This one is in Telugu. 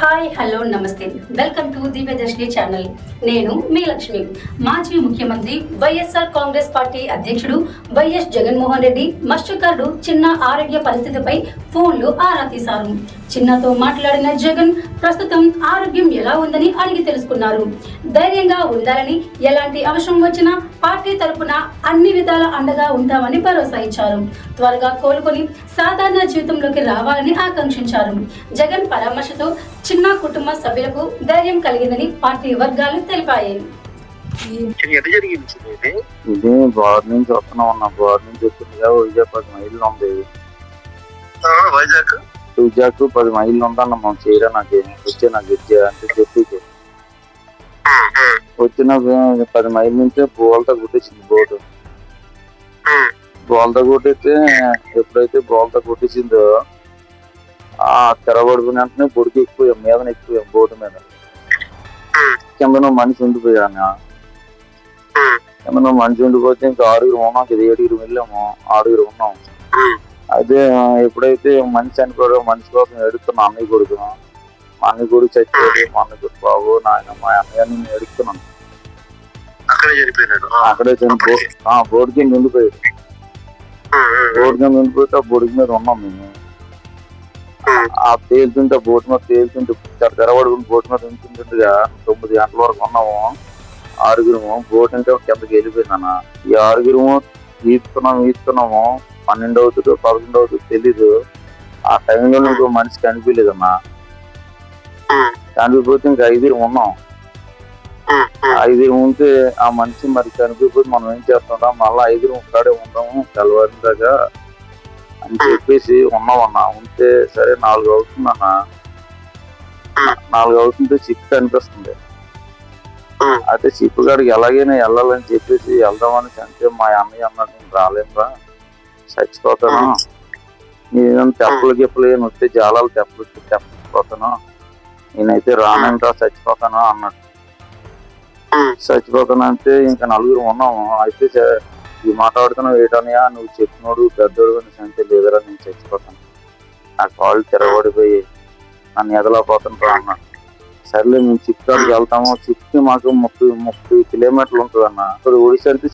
హాయ్ హలో నమస్తే వెల్కమ్ టు దివ్యదర్శిని ఛానల్. నేను మీ లక్ష్మి. మాజీ ముఖ్యమంత్రి వైఎస్ఆర్ కాంగ్రెస్ పార్టీ అధ్యక్షుడు వైఎస్ జగన్మోహన్ రెడ్డి మత్స్యకారుడు చిన్న ఆరోగ్య పరిస్థితిపై ఫోన్లో ఆరా తీశారు. చిన్నతో మాట్లాడిన జగన్ ప్రస్తుతం ఆరోగ్యం ఎలా ఉందని అడిగి తెలుసుకున్నారు. ధైర్యంగా ఉండాలని, ఎలాంటి అవసరం వచ్చినా పార్టీ తరపున అన్ని విధాల అండగా ఉంటామని భరోసా ఇచ్చారు. త్వరగా కోలుకొని సాధారణ జీవితంలోకి రావాలని ఆకాంక్షించారు. జగన్ పరామర్శతో చిన్న కుటుంబ సభ్యులకు ధైర్యం కలిగిందని పార్టీ వర్గాలు తెలిపాయి. ఇది బార్ నుంచి వస్తున్నాం అన్న. బార్ నుంచి వచ్చిందిగా వైజాగ్ 10 మైళ్ళు ఉంది. వైజాగ్ 10 మైళ్ళు ఉందన్న. మనం చేయరా నాకు వచ్చే నాకు ఇచ్చే అంటే చెప్పి వచ్చిన 10 మైళ్ళ నుంచే బోల్తా కొట్టేసింది బోటు. బోల్తా కొట్టేస్తే ఎప్పుడైతే బోల్తా కొట్టేసిందో ఆ తెరబడిపోయిన వెంటనే బొడికి ఎక్కువ మీద ఎక్కువ బోటు మీద కింద మనిషి ఉండిపోయాను. కింద మనిషి ఉండిపోతే ఇంకా 6 ఉన్నాం. 7 వెళ్ళాము, 6 ఉన్నాం. అయితే ఎప్పుడైతే మనిషి చనిపోయాడో మనిషి కోసం ఎడుతున్నాను. అన్నయ్య కొడుకు, మా అన్నయ్య కొడుకు చచ్చిపోయాడు. మా అన్నయ్య కొడుకు బాబు నాయన మా అన్నయ్య నేను ఎడుతున్నాను. అక్కడే చనిపో బోర్డు కింద ఉండిపోయాడు. బోర్డు కింద ఉండిపోతే ఆ బొడికి మీద ఉన్నాం మేము. ఆ తేలుతుంటే బోటు మీద తేలుతుంటే తెరబడుకుని బోటు మీద ఉంటుండగా 9 గంటల వరకు ఉన్నాము. 6 బోటు ఇంకా కిందకి వెళ్ళిపోయిందన్న. ఈ 6 ఈస్తున్నాము. 12 అవుతుందో 11 అవుతుందో తెలీదు. ఆ టైంలో ఇంకో మనిషి కనిపించలేదన్న. కనిపిపోతే ఇంకా 5 ఉన్నాం. 5 ఉంటే ఆ మనిషి మరి కనిపిపోతే మనం ఏం చేస్తుంటాం, మళ్ళీ 5 ఒక్కడే ఉంటాము తెల్లవారిన దాకా అని చెప్పేసి ఉన్నామన్నా. ఉంటే సరే 4 అవుతుందన్న. 4 అవుతుంటే షిప్ కనిపిస్తుంది. అయితే షిప్ కాడికి ఎలాగైనా వెళ్ళాలని చెప్పేసి వెళ్దామని అంటే మా అన్నయ్య అన్నాడు, నేను రాలేనురా చచ్చిపోతాను, నేను తెప్పలు గిప్పలు ఏమి వస్తే జాలాలు తెప్పపోతాను, నేనైతే రానంటా చచ్చిపోతాను అన్నాడు. చచ్చిపోతాను అంటే ఇంకా 4 ఉన్నాము. అయితే ఈ మాట్లాడుతున్నావు ఏటనయా, నువ్వు చెప్పినోడు పెద్దోడు అంటే లేదరా నేను చచ్చిపోతాను, నా కాళ్ళు తిరగబడిపోయి నన్ను ఎదలపోతాను రా అన్నాడు. సర్లే మేము చిప్ కాడికి వెళ్తాము. చిప్కి మాకు 30 కిలోమీటర్లు ఉంటుంది అన్న. ఇక్కడ ఒడిశా అంటే